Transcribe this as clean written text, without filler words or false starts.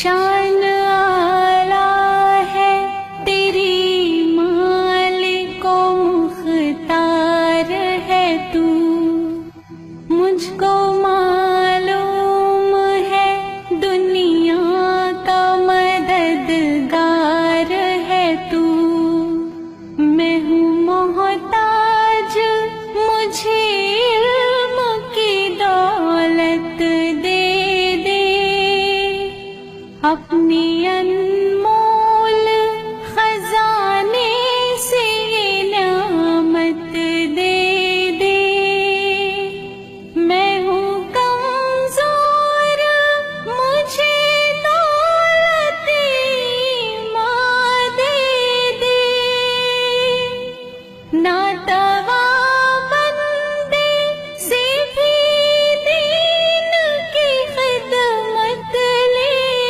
شان اعلیٰ ہے تیری مالک و مختار ہے تو، مجھ کو معلوم ہے دنیا کا مددگار ہے تو، میں ہوں محتاج مجھے علم کی دولت دے دے، اپنی